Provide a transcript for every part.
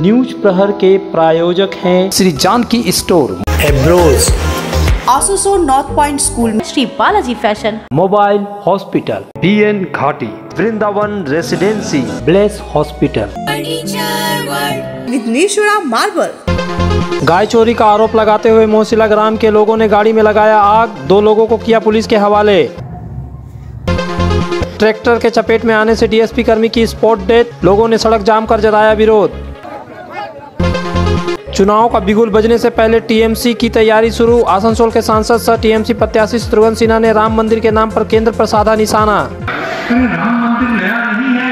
News प्रहर के प्रायोजक हैं श्री जानकी स्टोर, एब्रोज, आसोसो नॉर्थ पॉइंट स्कूल में Shri Balaji fashion, mobile hospital, BN Ghati, Vrindavan residency, Bless hospital, Vighneshwara marble. गाय चोरी का आरोप लगाते हुए मोहसिला ग्राम के लोगों ने गाड़ी में लगाया आग, 2 लोगों को किया पुलिस के हवाले। ट्रैक्टर के चपेट में आने से DSP कर्मी की स्पॉट डेथ, लोगों ने सड़क जाम कर जताया विरोध। चुनाव का बिगुल बजने से पहले TMC की तैयारी शुरू, आसनसोल के सांसद सह TMC प्रत्याशी शत्रुघ्न सिन्हा ने राम मंदिर के नाम पर केंद्र पर साधा निशाना। राम मंदिर नया नहीं है।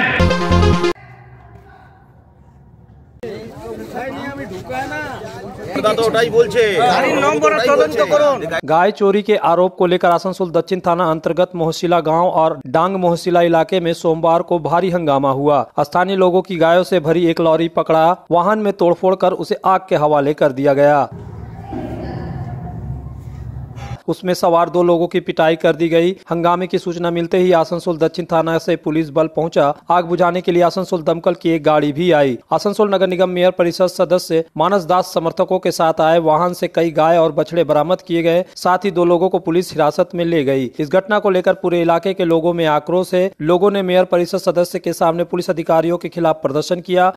गाय चोरी के आरोप को लेकर आसनसोल दक्षिण थाना अंतर्गत मोहसिला गांव और डांग मोहसिला इलाके में सोमवार को भारी हंगामा हुआ। स्थानीय लोगों की गायों से भरी एक लॉरी पकड़ा, वाहन में तोड़फोड़ कर उसे आग के हवाले कर दिया गया। उसमें सवार 2 लोगों की पिटाई कर दी गई। हंगामे की सूचना मिलते ही आसनसोल दक्षिण थाना से पुलिस बल पहुंचा। आग बुझाने के लिए आसनसोल दमकल की एक गाड़ी भी आई। आसनसोल नगर निगम मेयर परिषद सदस्य मानस दास समर्थकों के साथ आए। वाहन से कई गाय और बछड़े बरामद किए गए, साथ ही 2 लोगों को पुलिस हिरासत में ले गई। इस घटना को लेकर पूरे इलाके के लोगों में आक्रोश है। लोगों ने मेयर परिषद सदस्य के सामने पुलिस अधिकारियों के खिलाफ प्रदर्शन किया।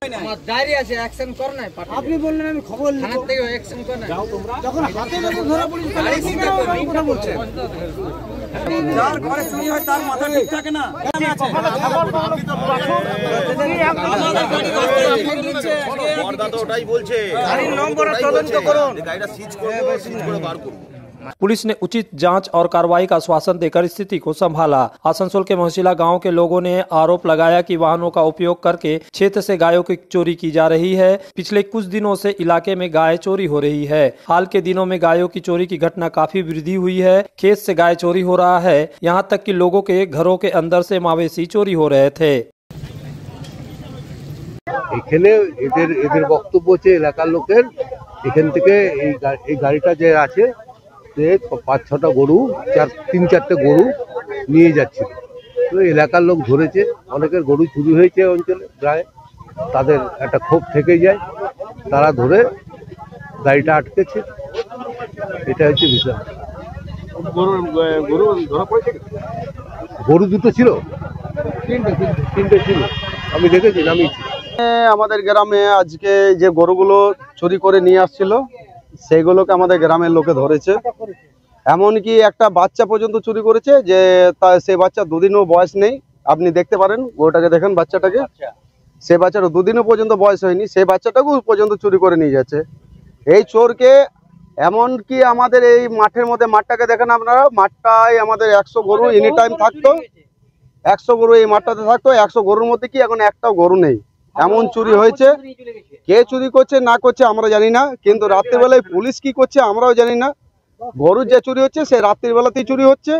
पुलिस ने उचित जांच और कार्रवाई का आश्वासन देकर स्थिति को संभाला। आसनसोल के मोहसिला गांव के लोगों ने आरोप लगाया कि वाहनों का उपयोग करके क्षेत्र से गायों की चोरी की जा रही है। पिछले कुछ दिनों से इलाके में गाय चोरी हो रही है। हाल के दिनों में गायों की चोरी की घटना काफी वृद्धि हुई है। खेत से गाय चोरी हो रहा है, यहाँ तक कि लोगों के घरों के अंदर से मवेशी चोरी हो रहे थे। এখানে এদের বক্তব্য হচ্ছে এলাকার লোকের এখান থেকে এই গাড়িটা যে আছে সে 5-6টা গরু 3-4টে গরু নিয়ে যাচ্ছে। তো এলাকার লোক ধরেছে, অনেকের গরু চুরি হয়েছে অঞ্চলে, প্রায় তাদের একটা ক্ষোভ থেকে যায়, তারা ধরে গাড়িটা আটকেছে। এটা হচ্ছে বিষয়। গরু 2টো ছিল, 3টে ছিল, আমি দেখেছি, নামিয়েছি। আমাদের গ্রামে আজকে যে গরুগুলো চুরি করে নিয়ে আসছিল সেগুলোকে আমাদের গ্রামের লোকে ধরেছে। এমনকি একটা বাচ্চা পর্যন্ত চুরি করেছে, যে সেই বাচ্চা 2 দিনও বয়স নেই। আপনি দেখতে পারেন, গরুটাকে দেখেন, বাচ্চাটাকে, সে বাচ্চাটা 2 দিনও পর্যন্ত বয়স হয়নি, সেই বাচ্চাটাকেও পর্যন্ত চুরি করে নিয়ে যাচ্ছে এই চোরকে। এমনকি আমাদের এই মাঠের মধ্যে, মাঠটাকে দেখেন আপনারা, মাঠটায় আমাদের 100 গরু এনি টাইম থাকতো, 100 গরু এই মাঠটাতে থাকতো। 100 গরুর মধ্যে কি এখন একটাও গরু নেই, এমন চুরি হয়েছে। কে চুরি করছে না করছে আমরা জানি না, কিন্তু রাত্রিবেলায় পুলিশ কি করছে আমরাও জানি না। গরু যে চুরি হচ্ছে সে রাত্রিবেলাতেই চুরি হচ্ছে,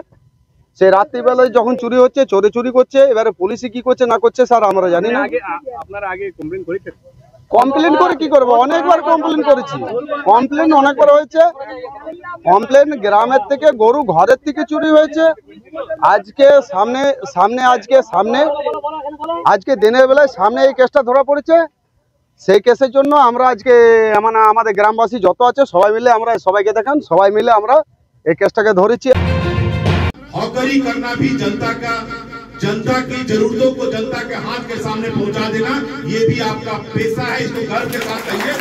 সে রাত্রিবেলায় যখন চুরি হচ্ছে চোরে চুরি করছে। এবারে পুলিশ কি করছে না করছে স্যার আমরা জানি না। আপনারা আগে কমপ্লেইন করেছেন? কমপ্লেন করে কি করবো, অনেকবার কমপ্লেন করেছি, কমপ্লেন অনেকবার হয়েছে। কমপ্লেন গ্রামের থেকে গরু ঘরের থেকে চুরি হয়েছে। আজকে আজকে দিনের বেলায় সামনে এই কেসটা ধরা পড়েছে। সেই কেসের জন্য আমরা আজকে আমাদের গ্রামবাসী যত আছে সবাই মিলে, আমরা সবাইকে দেখান, সবাই মিলে আমরা এই কেসটাকে ধরেছি। हॉकरी करना भी जनता की जरूरतों को जनता के हाथ के सामने पहुंचा देना, ये भी आपका पेशा है। इसको गर्व के साथ कहिए।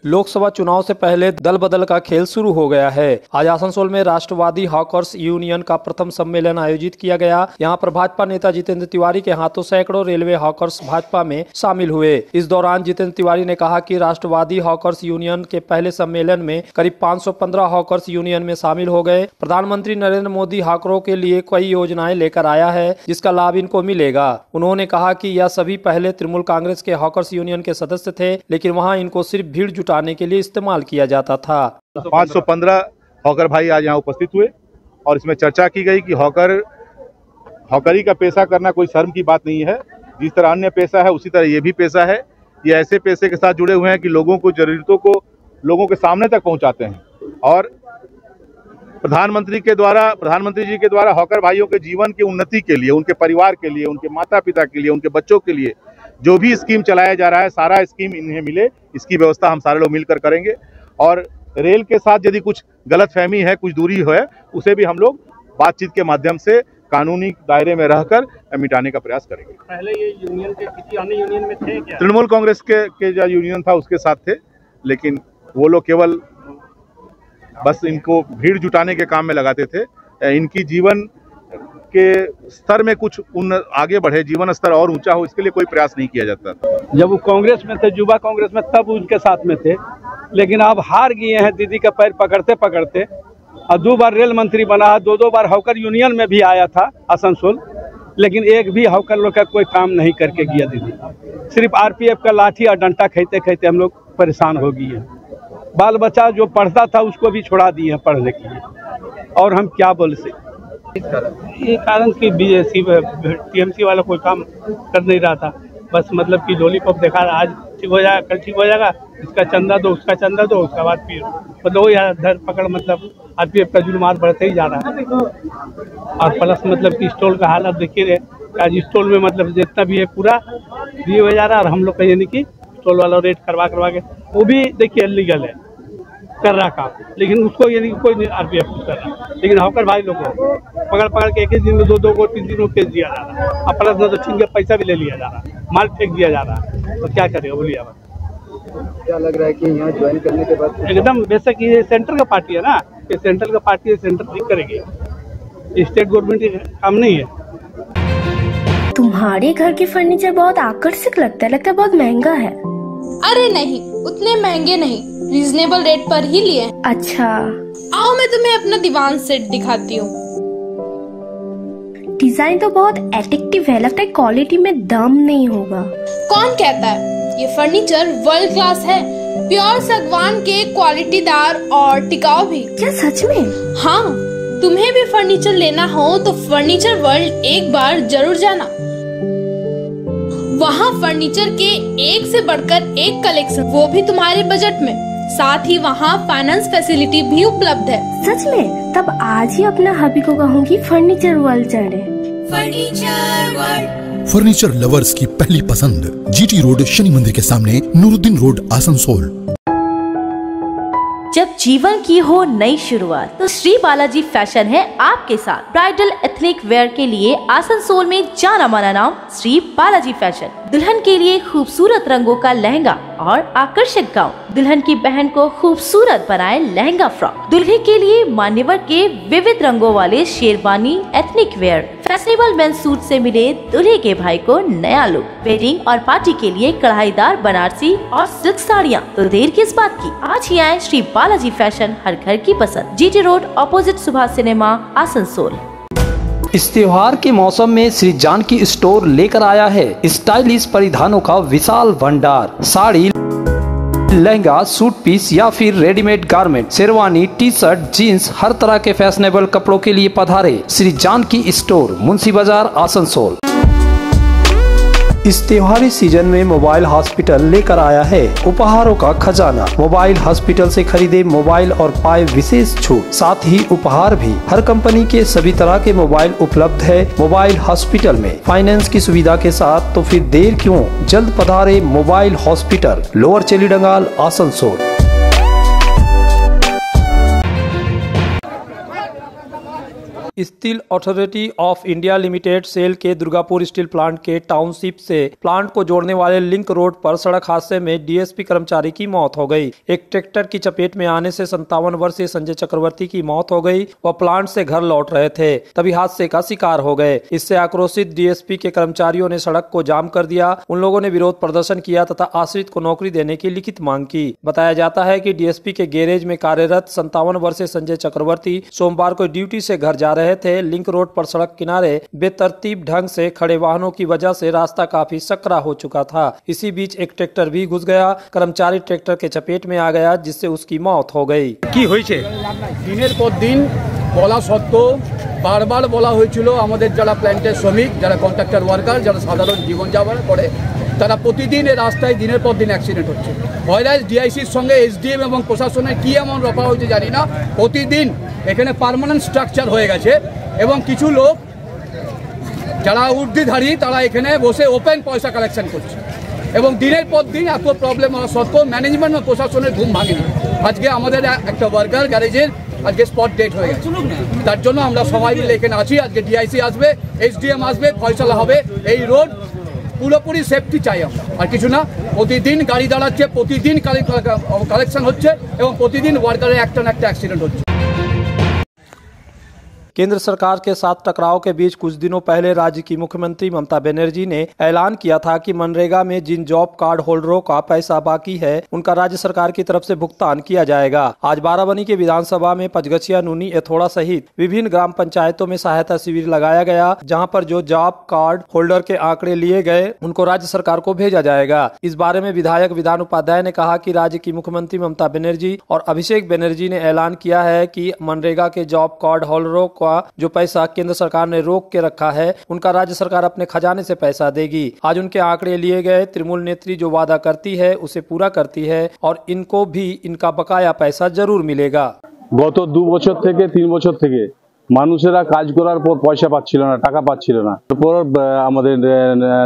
लोकसभा चुनाव से पहले दल बदल का खेल शुरू हो गया है। आज आसनसोल में राष्ट्रवादी हॉकर्स यूनियन का प्रथम सम्मेलन आयोजित किया गया। यहां पर भाजपा नेता जितेंद्र तिवारी के हाथों सैकड़ों रेलवे हॉकर्स भाजपा में शामिल हुए। इस दौरान जितेंद्र तिवारी ने कहा कि राष्ट्रवादी हॉकर्स यूनियन के पहले सम्मेलन में करीब 515 हॉकर्स यूनियन में शामिल हो गए। प्रधानमंत्री नरेंद्र मोदी हॉकरों के लिए कई योजनाएं लेकर आया है, जिसका लाभ इनको मिलेगा। उन्होंने कहा कि यह सभी पहले तृणमूल कांग्रेस के हॉकर्स यूनियन के सदस्य थे, लेकिन वहां इनको सिर्फ भीड़ जुटाने के लिए इस्तेमाल किया जाता था। 515 हॉकर भाई आज यहाँ उपस्थित हुए और इसमें चर्चा की गई कि हॉकरी का पेशा करना कोई शर्म की बात नहीं है। जिस तरह अन्य पेशा है उसी तरह ये भी पेशा है। ये ऐसे पेशे के साथ जुड़े हुए हैं कि लोगों को जरूरतों को लोगों के सामने तक पहुंचाते हैं। और प्रधानमंत्री जी के द्वारा हॉकर भाइयों के जीवन की उन्नति के लिए, उनके परिवार के लिए, उनके माता पिता के लिए, उनके बच्चों के लिए जो भी स्कीम चलाया जा रहा है सारा स्कीम इन्हें मिले, इसकी व्यवस्था हम सारे लोग मिलकर करेंगे। और रेल के साथ यदि कुछ गलतफहमी है, कुछ दूरी है, उसे भी हम लोग बातचीत के माध्यम से कानूनी दायरे में रहकर मिटाने का प्रयास करेंगे। पहले ये यूनियन के किसी अन्य यूनियन में थे क्या? तृणमूल कांग्रेस के जो यूनियन था उसके साथ थे, लेकिन वो लोग केवल बस इनको भीड़ जुटाने के काम में लगाते थे। इनकी जीवन के स्तर में कुछ आगे बढ़े, जीवन स्तर और ऊंचा हो, इसके लिए कोई प्रयास नहीं किया जाता। जब वो कांग्रेस में थे, युवा कांग्रेस में, तब उनके साथ में थे, लेकिन अब हार गए हैं दीदी का पैर पकड़ते पकड़ते। और 2 बार रेल मंत्री बना है, 2 बार हॉकर यूनियन में भी आया था आसनसोल, लेकिन एक भी हॉकर लोग का कोई काम नहीं करके गया दीदी। सिर्फ आरपीएफ का लाठी और डंडा खेते खेते हम लोग परेशान हो गए हैं। बाल बच्चा जो पढ़ता था उसको भी छोड़ा दिए हैं पढ़ने के लिए, और हम क्या बोल सकते। ये कारण कि बीएससी टीएमसी वाला कोई काम कर नहीं रहा था, बस मतलब कि लॉलीपॉप देखा, आज ठीक हो जाएगा, कल ठीक हो जाएगा, इसका चंदा दो, उसका चंदा दो, उसके बाद फिर मतलब वो यार धर पकड़, मतलब आरपीएफ का जुर्माना बढ़ते ही जा रहा है। और प्लस मतलब कि स्टॉल का हालत देखिए, आज स्टॉल में मतलब जितना भी है पूरा दिए हो जा रहा है, और हम लोग का यानी कि स्टॉल वाला रेट करवा के वो भी देखिए लीगल है कर रहा काम, लेकिन उसको यानी कोई नहीं आरपीएफ कर रहा। लेकिन हॉकर भाई लोग को पकड़ के एक ही दिन में 2 को 3 को केस दिया जा रहा है, और प्लस न तो छीन के पैसा भी ले लिया जा रहा है, माल फेंक दिया जा रहा है। तो क्या करेगा बोलिए। अब क्या लग रहा है कि यहाँ ज्वाइन करने के बाद एकदम बेशक ये सेंट्रल का पार्टी है ना, ये सेंट्रल का पार्टी है, सेंट्रल ठीक करेगी, स्टेट गवर्नमेंट का काम नहीं है। तुम्हारे घर के फर्नीचर बहुत आकर्षक लगता है बहुत महंगा है। अरे नहीं, उतने महंगे नहीं, रीजनेबल रेट पर ही लिए। अच्छा, आओ मैं तुम्हें अपना दीवान सेट दिखाती हूँ। डिजाइन तो बहुत एट्रैक्टिव है, लगता है क्वालिटी में दम नहीं होगा। कौन कहता है? ये फर्नीचर वर्ल्ड क्लास है, प्योर सागवान के, क्वालिटीदार और टिकाऊ भी। क्या सच में? हाँ, तुम्हें भी फर्नीचर लेना हो तो फर्नीचर वर्ल्ड एक बार जरूर जाना। वहाँ फर्नीचर के एक से बढ़कर एक कलेक्शन, वो भी तुम्हारे बजट में। साथ ही वहाँ फाइनेंस फैसिलिटी भी उपलब्ध है। सच में? तब आज ही अपना हबी को कहूँगी फर्नीचर वर्ल्ड चढ़े। फर्नीचर वर्ल्ड, फर्नीचर लवर्स की पहली पसंद, जीटी रोड, शनि मंदिर के सामने, नूरुद्दीन रोड, आसनसोल। जब जीवन की हो नई शुरुआत तो श्री बालाजी फैशन है आपके साथ। ब्राइडल एथनिक वेयर के लिए आसनसोल में जाना माना नाम श्री बालाजी फैशन। दुल्हन के लिए खूबसूरत रंगों का लहंगा और आकर्षक गाउन, दुल्हन की बहन को खूबसूरत बनाए लहंगा फ्रॉक, दुल्हे के लिए मान्यवर के विविध रंगों वाले sherwani ethnic wear, fashionable men's suit से मिले दुल्हे के भाई को नया लुक, वेडिंग और पार्टी के लिए कढ़ाईदार बनारसी और सिल्क साड़ियाँ। तो देर किस बात की, आज ही आए श्री बालाजी फैशन, हर घर की पसंद, GT road, opposite Subhash cinema, Asansol. इस त्योहार के मौसम में श्री जानकी स्टोर लेकर आया है स्टाइलिश परिधानों का विशाल भंडार। साड़ी, लहंगा, सूट पीस या फिर readymade garment, sherwani, T shirt, jeans, हर तरह के फैशनेबल कपड़ों के लिए पधारे श्री जानकी स्टोर, मुंशी बाजार, आसनसोल। इस त्योहारी सीजन में मोबाइल हॉस्पिटल लेकर आया है उपहारों का खजाना। मोबाइल हॉस्पिटल से खरीदे मोबाइल और पाए विशेष छूट, साथ ही उपहार भी। हर कंपनी के सभी तरह के मोबाइल उपलब्ध है मोबाइल हॉस्पिटल में, फाइनेंस की सुविधा के साथ। तो फिर देर क्यों, जल्द पधारे mobile hospital, lower Chelidangal, Asansol. Steel Authority of India Limited SAIL के दुर्गापुर स्टील प्लांट के टाउनशिप से प्लांट को जोड़ने वाले लिंक रोड पर सड़क हादसे में डीएसपी कर्मचारी की मौत हो गई। एक ट्रैक्टर की चपेट में आने से 57 वर्षीय संजय चक्रवर्ती की मौत हो गई। वह प्लांट से घर लौट रहे थे, तभी हादसे का शिकार हो गए। इससे आक्रोशित डीएसपी के कर्मचारियों ने सड़क को जाम कर दिया। उन लोगों ने विरोध प्रदर्शन किया तथा आश्रित को नौकरी देने की लिखित मांग की। बताया जाता है कि डीएसपी के गैरेज में कार्यरत 57 वर्षीय संजय चक्रवर्ती सोमवार को ड्यूटी से घर जा रहे थे। लिंक रोड पर सड़क किनारे बेतरतीब ढंग से खड़े वाहनों की वजह से रास्ता काफी सकरा हो चुका था। इसी बीच एक ट्रैक्टर भी घुस गया। कर्मचारी ट्रैक्टर के चपेट में आ गया, जिससे उसकी मौत हो गई। কি হয়েছে দিনের পর দিন বলা সত্ত্বেও বারবার বলা হয়েছিল আমাদের যারা প্ল্যান্টের শ্রমিক, যারা কন্ট্রাক্টর ওয়ার্কার, যারা সাধারণ জীবনযাপন করে, তারা প্রতিদিন এই রাস্তায় দিনের পর দিন অ্যাক্সিডেন্ট হচ্ছে। হয়রাজ ডিআইসির সঙ্গে এসডিএম এবং প্রশাসনের কি এমন রফা হয়েছে জানি না, প্রতিদিন এখানে পার্মানেন্ট স্ট্রাকচার হয়ে গেছে এবং কিছু লোক যারা ঊর্ধ্বধারী তারা এখানে বসে ওপেন পয়সা কালেকশন করছে এবং দিনের পর দিন এত প্রবলেম হওয়া সত্ত্বেও ম্যানেজমেন্ট ও প্রশাসনের ঘুম ভাঙেনি। আজকে আমাদের একটা ওয়ার্কার গ্যারেজের আজকে স্পট ডেট হয়ে গেছে, তার জন্য আমরা সবাই মিলে এখানে আছি। আজকে ডিআইসি আসবে, এসডিএম আসবে, ফয়সালা হবে। এই রোড পুরোপুরি সেফটি চাই আমরা, আর কিছু না। প্রতিদিন গাড়ি দাঁড়াচ্ছে, প্রতিদিন কালেকশন হচ্ছে এবং প্রতিদিন ওয়ার্কারের একটা না একটা অ্যাক্সিডেন্ট হচ্ছে। केंद्र सरकार के साथ टकराव के बीच कुछ दिनों पहले राज्य की मुख्यमंत्री ममता बनर्जी ने ऐलान किया था कि मनरेगा में जिन जॉब कार्ड होल्डरों का पैसा बाकी है उनका राज्य सरकार की तरफ से भुगतान किया जाएगा। आज बाराबनी के विधानसभा में पचगछिया, नूनी, एथोड़ा सहित विभिन्न ग्राम पंचायतों में सहायता शिविर लगाया गया, जहां पर जो जॉब कार्ड होल्डर के आंकड़े लिए गए उनको राज्य सरकार को भेजा जाएगा। इस बारे में विधायक विधान उपाध्याय ने कहा कि राज्य की मुख्यमंत्री ममता बनर्जी और अभिषेक बनर्जी ने ऐलान किया है कि मनरेगा के जॉब कार्ड होल्डरों का जो पैसा केंद्र सरकार ने रोक के रखा है उनका राज्य सरकार अपने खजाने से पैसा देगी। आज उनके आंकड़े लिए गए। तृणमूल नेत्री जो वादा करती है उसे पूरा करती है और इनको भी इनका बकाया पैसा जरूर मिलेगा। গত 2 বছর থেকে 3 বছর থেকে মানুষেরা কাজ করার পর পয়সা পাচ্ছিল না, টাকা পাচ্ছিল না। তারপর আমাদের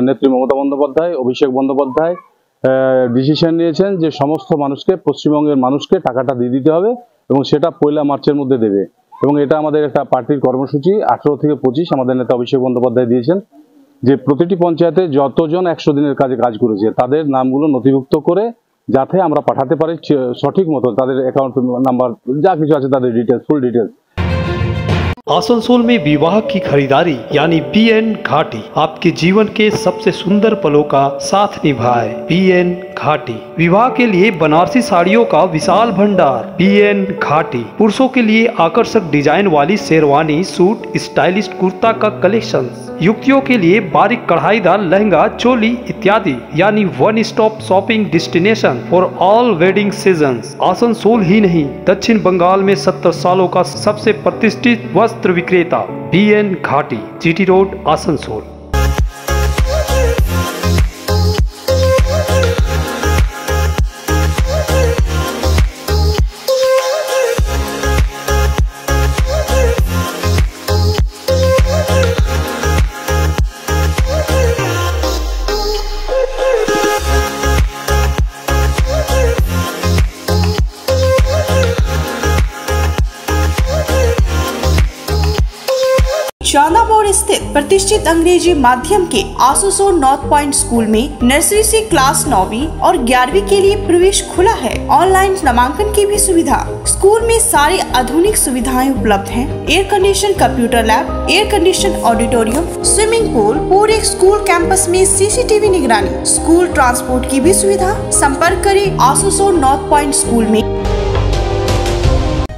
নেত্রী মমতা বন্দ্যোপাধ্যায়, অভিষেক বন্দ্যোপাধ্যায় ডিসিশন নিয়েছেন যে সমস্ত মানুষকে, পশ্চিমবঙ্গের মানুষকে টাকাটা দিয়ে দিতে হবে এবং সেটা 1 মার্চের মধ্যে দেবে। এবং এটা আমাদের একটা পার্টির কর্মসূচি 18 থেকে 25 আমাদের নেতা অভিষেক বন্দ্যোপাধ্যায় দিয়েছেন যে প্রতিটি পঞ্চায়েতে যতজন 100 দিনের কাজে কাজ করেছে তাদের নামগুলো নথিভুক্ত করে যাতে আমরা পাঠাতে পারি সঠিক মতো তাদের অ্যাকাউন্ট নাম্বার যা কিছু আছে তাদের ডিটেলস, ফুল ডিটেলস। आसनसोल में विवाह की खरीदारी यानी BN घाटी आपके जीवन के सबसे सुंदर पलों का साथ निभाए। BN घाटी विवाह के लिए बनारसी साड़ियों का विशाल भंडार। BN घाटी पुरुषों के लिए आकर्षक डिजाइन वाली शेरवानी, सूट, स्टाइलिश कुर्ता का कलेक्शन, युवतियों के लिए बारीक कढ़ाईदार लहंगा, चोली इत्यादि, यानी one stop shopping destination for all wedding seasons. Asansol ही नहीं, दक्षिण बंगाल में 70 सालों का सबसे प्रतिष्ठित वस्त्र विक्रेता BN घाटी, GT रोड, आसनसोल। चांदा मोड़ स्थित प्रतिष्ठित अंग्रेजी माध्यम के आसनसोल नॉर्थ पॉइंट स्कूल में नर्सरी से क्लास 9वीं और 11वीं के लिए प्रवेश खुला है। ऑनलाइन नामांकन की भी सुविधा। स्कूल में सारी आधुनिक सुविधाएं उपलब्ध हैं। Air condition computer lab, air condition auditorium, swimming pool, पूरे स्कूल कैंपस में CCTV निगरानी, स्कूल ट्रांसपोर्ट की भी सुविधा। संपर्क करें आसनसोल नॉर्थ पॉइंट स्कूल में।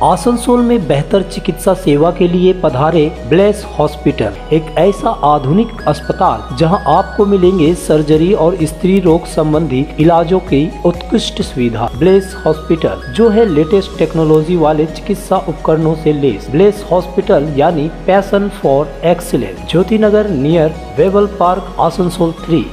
आसनसोल में बेहतर चिकित्सा सेवा के लिए पधारे ब्लेस हॉस्पिटल, एक ऐसा आधुनिक अस्पताल जहां आपको मिलेंगे सर्जरी और स्त्री रोग संबंधी इलाजों की उत्कृष्ट सुविधा। ब्लेस हॉस्पिटल जो है लेटेस्ट टेक्नोलॉजी वाले चिकित्सा उपकरणों से लेस। ब्लेस हॉस्पिटल यानी passion for excellence, Jyoti Nagar near Webel park, Asansol 3।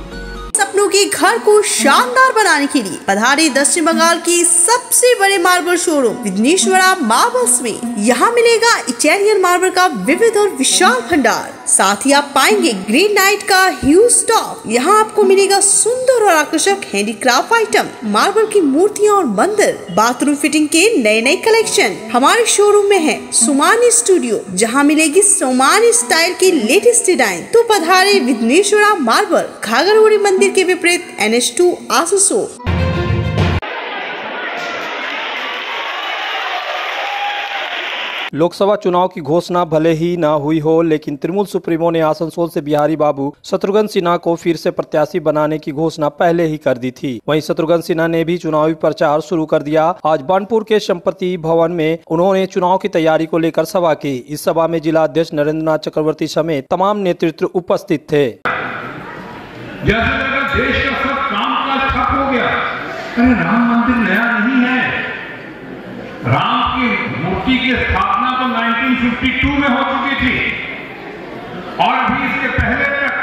सपनों के घर को शानदार बनाने के लिए पधारे दक्षिण बंगाल की सबसे बड़े मार्बल शोरूम विघ्नेश्वरा मार्बल्स में। यहाँ मिलेगा इटालियन मार्बल का विविध और विशाल भंडार। साथ ही आप पाएंगे ग्रेनाइट का ह्यूज स्टॉक। यहाँ आपको मिलेगा सुंदर और आकर्षक हैंडीक्राफ्ट आइटम, मार्बल की मूर्तियाँ और मंदिर, बाथरूम फिटिंग के नए नए कलेक्शन। हमारे शोरूम में है सुमानी स्टूडियो, जहाँ मिलेगी सोमानी स्टाइल की लेटेस्ट डिजाइन। तो पधारे विघ्नेश्वरा मार्बल, घाघरगुड़ी मंदिर के विपरीत NH2 आसनसोल। लोकसभा चुनाव की घोषणा भले ही ना हुई हो, लेकिन तृणमूल सुप्रीमो ने आसनसोल से बिहारी बाबू शत्रुघ्न सिन्हा को फिर से प्रत्याशी बनाने की घोषणा पहले ही कर दी थी। वहीं शत्रुघ्न सिन्हा ने भी चुनावी प्रचार शुरू कर दिया। आज बानपुर के संपत्ति भवन में उन्होंने चुनाव की तैयारी को लेकर सभा की। इस सभा में जिला अध्यक्ष नरेंद्रनाथ चक्रवर्ती समेत तमाम नेतृत्व उपस्थित थे। देश का सब कामकाज ठप हो गया। अरे राम मंदिर नया नहीं है। राम की मूर्ति की स्थापना तो 1952 में हो चुकी थी और अभी इसके पहले तक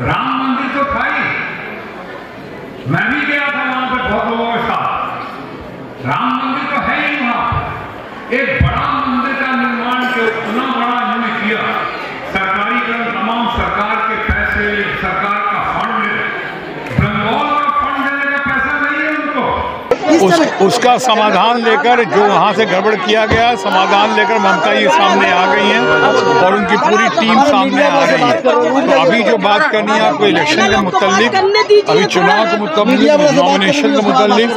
राम मंदिर तो था ही। मैं भी गया था वहां पर बहुत लोगों के साथ। राम मंदिर तो है ही वहां। एक बड़ा मंदिर का निर्माण जो इतना बड़ा इन्होंने किया, सरकारीकरण तमाम सरकार उसका समाधान लेकर, जो वहाँ से गड़बड़ किया गया, समाधान लेकर ममता जी सामने आ गई हैं और उनकी पूरी टीम सामने आ गई है। तो अभी जो बात करनी है आपको इलेक्शन के मुतालिक, अभी चुनाव के मुताबिक, नॉमिनेशन के मुतालिक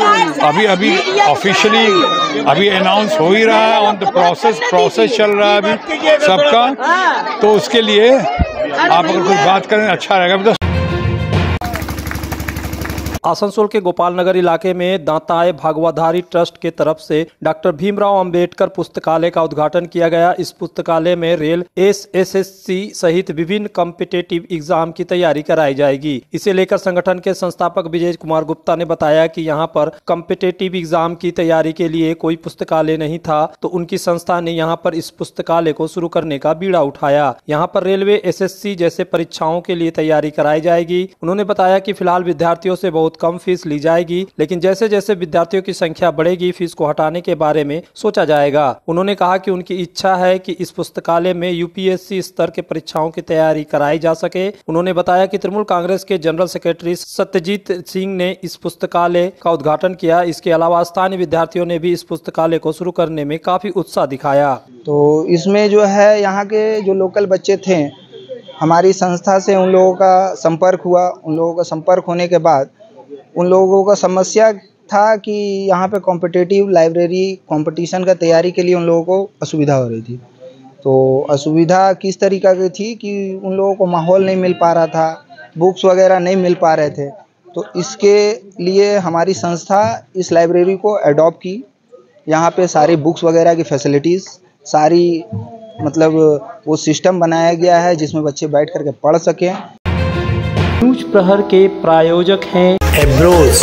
अभी ऑफिशियली अभी अनाउंस हो ही रहा है, ऑन द प्रोसेस चल रहा है अभी सबका। तो उसके लिए आप अगर कुछ बात करें अच्छा रहेगा। आसनसोल के गोपाल नगर इलाके में दाताए भागवधारी ट्रस्ट के तरफ से डॉक्टर भीमराव अंबेडकर पुस्तकालय का उद्घाटन किया गया। इस पुस्तकालय में रेल, SSC सहित विभिन्न कॉम्पिटिटिव एग्जाम की तैयारी कराई जाएगी। इसे लेकर संगठन के संस्थापक विजय कुमार गुप्ता ने बताया कि यहां पर कॉम्पिटिटिव एग्जाम की तैयारी के लिए कोई पुस्तकालय नहीं था, तो उनकी संस्था ने यहां पर इस पुस्तकालय को शुरू करने का बीड़ा उठाया। यहाँ पर रेलवे, SSC जैसे परीक्षाओं के लिए तैयारी कराई जाएगी। उन्होंने बताया कि फिलहाल विद्यार्थियों से बहुत कम फीस ली जाएगी, लेकिन जैसे जैसे विद्यार्थियों की संख्या बढ़ेगी फीस को हटाने के बारे में सोचा जाएगा। उन्होंने कहा कि उनकी इच्छा है कि इस पुस्तकालय में UPSC स्तर के परीक्षाओं की तैयारी कराई जा सके। उन्होंने बताया कि तृणमूल कांग्रेस के जनरल सेक्रेटरी सत्यजीत सिंह ने इस पुस्तकालय का उद्घाटन किया। इसके अलावा स्थानीय विद्यार्थियों ने भी इस पुस्तकालय को शुरू करने में काफी उत्साह दिखाया। तो इसमें जो है यहाँ के जो लोकल बच्चे थे, हमारी संस्था से उन लोगों का संपर्क हुआ। उन लोगों का संपर्क होने के बाद उन लोगों का समस्या था कि यहाँ पे कॉम्पिटिटिव लाइब्रेरी कंपटीशन का तैयारी के लिए उन लोगों को असुविधा हो रही थी। तो असुविधा किस तरीक़ा की थी कि उन लोगों को माहौल नहीं मिल पा रहा था, बुक्स वगैरह नहीं मिल पा रहे थे। तो इसके लिए हमारी संस्था इस लाइब्रेरी को अडॉप्ट की। यहाँ पे सारी बुक्स वगैरह की फैसिलिटीज़, सारी मतलब वो सिस्टम बनाया गया है जिसमें बच्चे बैठ करके पढ़ सकें। न्यूज प्रहर के प्रायोजक हैं एब्रोज,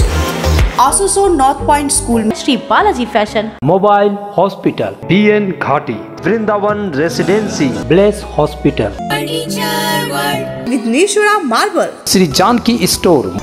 आसनसोल नॉर्थ पॉइंट स्कूल में Shri Balaji fashion, mobile hospital, BN Ghati, Vrindavan residency, Bless hospital, Vighneshwara marble, Shri Janaki store.